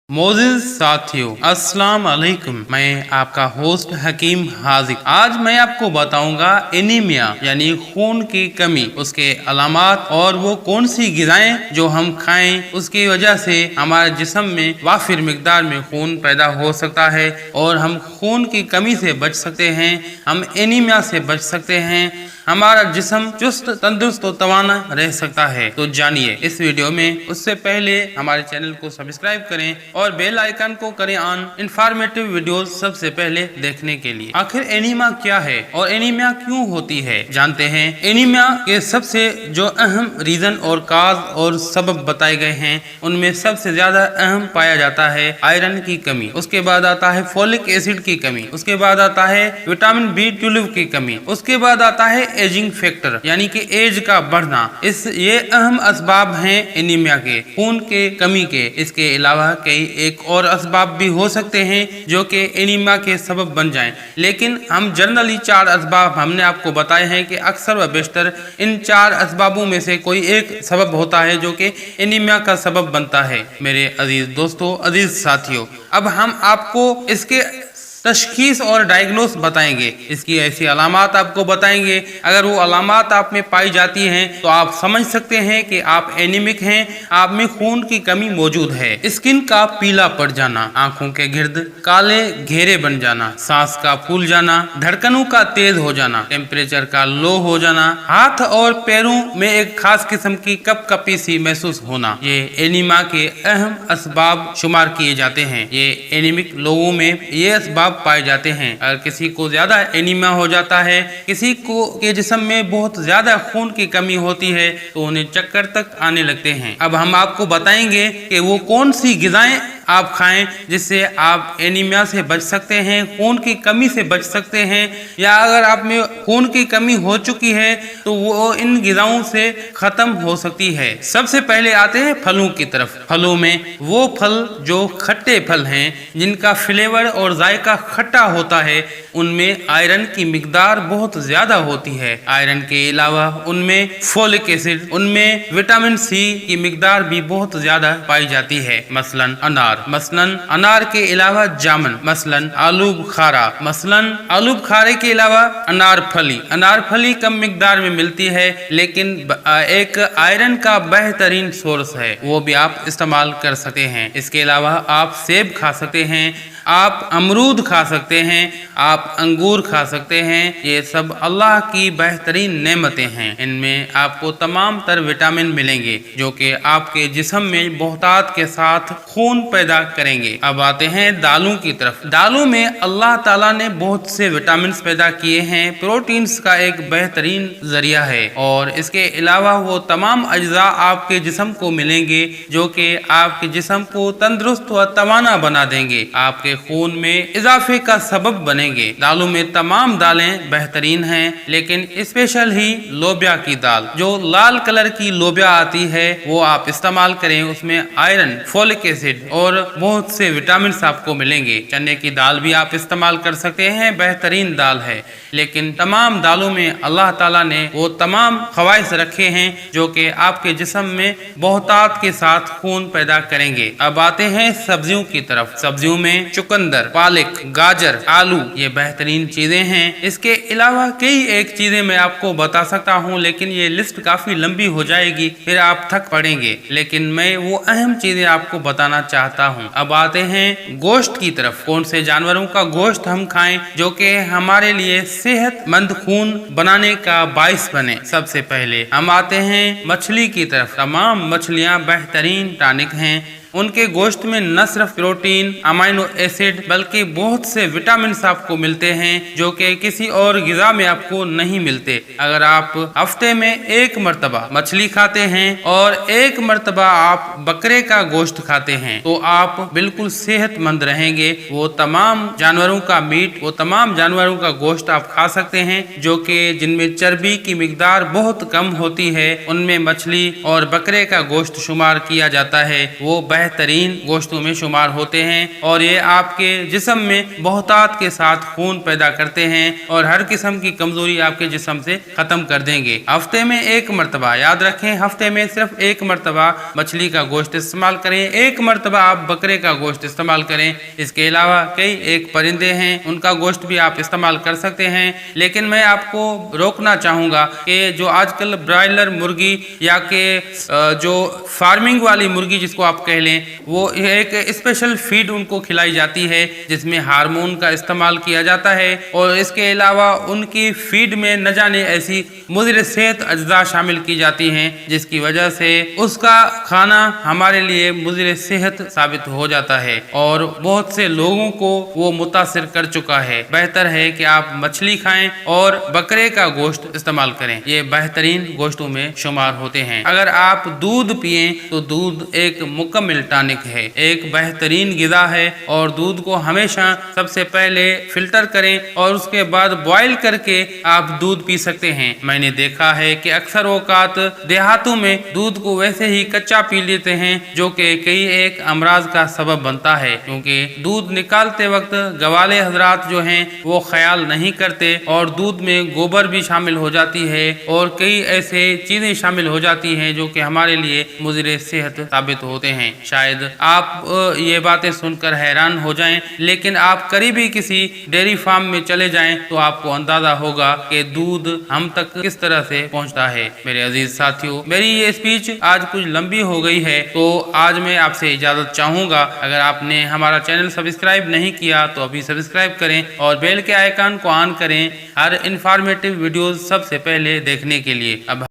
मोजिज साथियों, अस्सलाम अलैकुम। मैं आपका होस्ट हकीम हाजिक। आज मैं आपको बताऊंगा एनीमिया यानी खून की कमी, उसके अलामात और वो कौन सी ग़िज़ाएं जो हम खाएं उसकी वजह से हमारे जिस्म में वाफिर मिकदार में खून पैदा हो सकता है और हम खून की कमी से बच सकते हैं, हम एनीमिया से बच सकते हैं, हमारा जिस्म चुस्त तंदुरुस्त और तवाना रह सकता है। तो जानिए इस वीडियो में। उससे पहले हमारे चैनल को सब्सक्राइब करें और बेल आइकन को करें ऑन, इन्फॉर्मेटिव वीडियोस सबसे पहले देखने के लिए। आखिर एनीमिया क्या है और एनीमिया क्यों होती है, जानते हैं। एनीमिया के सबसे जो अहम रीजन और काज और सबब बताए गए हैं उनमें सबसे ज्यादा अहम पाया जाता है आयरन की कमी, उसके बाद आता है फोलिक एसिड की कमी, उसके बाद आता है विटामिन B12 की कमी, उसके बाद आता है एजिंग फैक्टर यानी कि एज का बढ़ना। ये अहम असबाब हैं एनीमिया के, खून के कमी के। इसके अलावा कई एक और असबाब भी हो सकते हैं जो कि एनीमिया के सबब बन जाएं, लेकिन हम जनरली 4 असबाब हमने आपको बताए हैं कि अक्सर व बेशतर इन 4 असबाबों में से कोई एक सबब होता है जो कि एनीमिया का सबब बनता है। मेरे अजीज दोस्तों, अजीज साथियों, अब हम आपको इसके तशखीस और डायग्नोस बताएंगे, इसकी ऐसी अलामात आपको बताएंगे। अगर वो अलामात आप में पाई जाती हैं तो आप समझ सकते हैं कि आप एनीमिक हैं, आप में खून की कमी मौजूद है। स्किन का पीला पड़ जाना, आंखों के गिर्द काले घेरे बन जाना, सांस का फूल जाना, धड़कनों का तेज हो जाना, टेम्परेचर का लो हो जाना, हाथ और पैरों में एक खास किस्म की कपकपी सी महसूस होना, ये एनीमिया के अहम असबाब शुमार किए जाते हैं। ये एनीमिक लोगों में ये असबाब पाए जाते हैं। अगर किसी को ज्यादा एनीमिया हो जाता है, किसी को के जिस्म में बहुत ज्यादा खून की कमी होती है तो उन्हें चक्कर तक आने लगते हैं। अब हम आपको बताएंगे कि वो कौन सी ग़िज़ाएं आप खाएं जिससे आप एनीमिया से बच सकते हैं, खून की कमी से बच सकते हैं, या अगर आप में खून की कमी हो चुकी है तो वो इन ग़िज़ाओं से खत्म हो सकती है। सबसे पहले आते हैं फलों की तरफ। फलों में वो फल जो खट्टे फल हैं, जिनका फ्लेवर और जायका खट्टा होता है, उनमें आयरन की मिकदार बहुत ज्यादा होती है। आयरन के अलावा उनमें फोलिक एसिड, उनमें विटामिन C की मिकदार भी बहुत ज्यादा पाई जाती है। मसलन अनार के अलावा जामुन, मसलन आलू बुखारा, मसलन आलू बुखारे के अलावा अनार फली कम मिकदार में मिलती है, लेकिन एक आयरन का बेहतरीन सोर्स है, वो भी आप इस्तेमाल कर सकते हैं। इसके अलावा आप सेब खा सकते हैं, आप अमरूद खा सकते हैं, आप अंगूर खा सकते हैं। ये सब अल्लाह की बेहतरीन नेमतें हैं। इनमें आपको तमाम तर विटामिन मिलेंगे जो कि आपके जिस्म में बहुतात के साथ खून पैदा करेंगे। अब आते हैं दालों की तरफ। दालों में अल्लाह ताला ने बहुत से विटामिन पैदा किए हैं, प्रोटीन्स का एक बेहतरीन जरिया है, और इसके अलावा वो तमाम अज्जा आपके जिस्म को मिलेंगे जो कि आपके जिस्म को तंदुरुस्त व तवाना बना देंगे, आपके खून में इजाफे का सबब बनेंगे। दालों में तमाम दालें बेहतरीन हैं, लेकिन स्पेशल ही लोबिया की दाल, जो लाल कलर की लोबिया आती है, वो आप इस्तेमाल करें। उसमें आयरन, फोलिक एसिड और बहुत से विटामिन आपको मिलेंगे। चने की दाल भी आप इस्तेमाल कर सकते हैं, बेहतरीन दाल है। लेकिन तमाम दालों में अल्लाह ताला ने वो तमाम खवाइश रखे हैं जो कि आपके जिस्म में बहुतात के साथ खून पैदा करेंगे। अब आते हैं सब्जियों की तरफ। सब्जियों में चुकंदर, पालक, गाजर, आलू, ये बेहतरीन चीजें हैं। इसके अलावा कई एक चीजें मैं आपको बता सकता हूँ, लेकिन ये लिस्ट काफी लंबी हो जाएगी, फिर आप थक पड़ेंगे, लेकिन मैं वो अहम चीजें आपको बताना चाहता हूँ। अब आते हैं गोश्त की तरफ। कौन से जानवरों का गोश्त हम खाएं जो कि हमारे लिए सेहतमंद खून बनाने का बाइस बने। सबसे पहले हम आते हैं मछली की तरफ। तमाम मछलियाँ बेहतरीन टॉनिक हैं। उनके गोश्त में न सिर्फ प्रोटीन, अमाइनो एसिड, बल्कि बहुत से विटामिन आपको मिलते हैं जो कि किसी और ग़िज़ा में आपको नहीं मिलते। अगर आप हफ्ते में 1 मरतबा मछली खाते हैं और 1 मरतबा आप बकरे का गोश्त खाते हैं तो आप बिल्कुल सेहतमंद रहेंगे। वो तमाम जानवरों का मीट, वो तमाम जानवरों का गोश्त आप खा सकते हैं जो कि जिनमें चर्बी की मिकदार बहुत कम होती है, उनमें मछली और बकरे का गोश्त शुमार किया जाता है। वो बेहतरीन गोश्तों में शुमार होते हैं और ये आपके जिस्म में बहुतात के साथ खून पैदा करते हैं और हर किस्म की कमजोरी आपके जिस्म से खत्म कर देंगे। हफ्ते में एक मरतबा, याद रखें, हफ्ते में सिर्फ एक मरतबा मछली का गोश्त इस्तेमाल करें, एक मरतबा आप बकरे का गोश्त इस्तेमाल करें। इसके अलावा कई एक परिंदे हैं, उनका गोश्त भी आप इस्तेमाल कर सकते हैं। लेकिन मैं आपको रोकना चाहूँगा कि जो आजकल ब्रायलर मुर्गी या के जो फार्मिंग वाली मुर्गी जिसको आप कह लें, वो एक स्पेशल फीड उनको खिलाई जाती है जिसमें हार्मोन का इस्तेमाल किया जाता है और इसके अलावा उनकी फीड में न जाने ऐसी मुज़र सेहत अज्जा शामिल की जाती हैं जिसकी वजह से उसका खाना हमारे लिए मुज़र सेहत साबित हो जाता है और बहुत से लोगों को वो मुतासिर कर चुका है। बेहतर है कि आप मछली खाएं और बकरे का गोश्त इस्तेमाल करें, ये बेहतरीन गोश्तों में शुमार होते हैं। अगर आप दूध पिएं तो दूध एक मुकम्मल टॉनिक है, एक बेहतरीन गिज़ा है और दूध को हमेशा सबसे पहले फिल्टर करें और उसके बाद बॉयल करके आप दूध पी सकते हैं। मैंने देखा है कि अक्सर औकात देहातों में दूध को वैसे ही कच्चा पी लेते हैं जो कि कई एक अमराज का सबब बनता है, क्योंकि दूध निकालते वक्त गवाले हजरात जो हैं वो ख्याल नहीं करते और दूध में गोबर भी शामिल हो जाती है और कई ऐसे चीजें शामिल हो जाती हैं जो कि हमारे लिए मुज़र सेहत साबित होते हैं। शायद आप ये बातें सुनकर हैरान हो जाएं, लेकिन आप करीबी किसी डेयरी फार्म में चले जाएं तो आपको अंदाजा होगा कि दूध हम तक किस तरह से पहुंचता है। मेरे अजीज साथियों, मेरी ये स्पीच आज कुछ लंबी हो गई है तो आज मैं आपसे इजाजत चाहूंगा। अगर आपने हमारा चैनल सब्सक्राइब नहीं किया तो अभी सब्सक्राइब करें और बेल के आइकन को ऑन करें हर इंफॉर्मेटिव वीडियोस सबसे पहले देखने के लिए। अब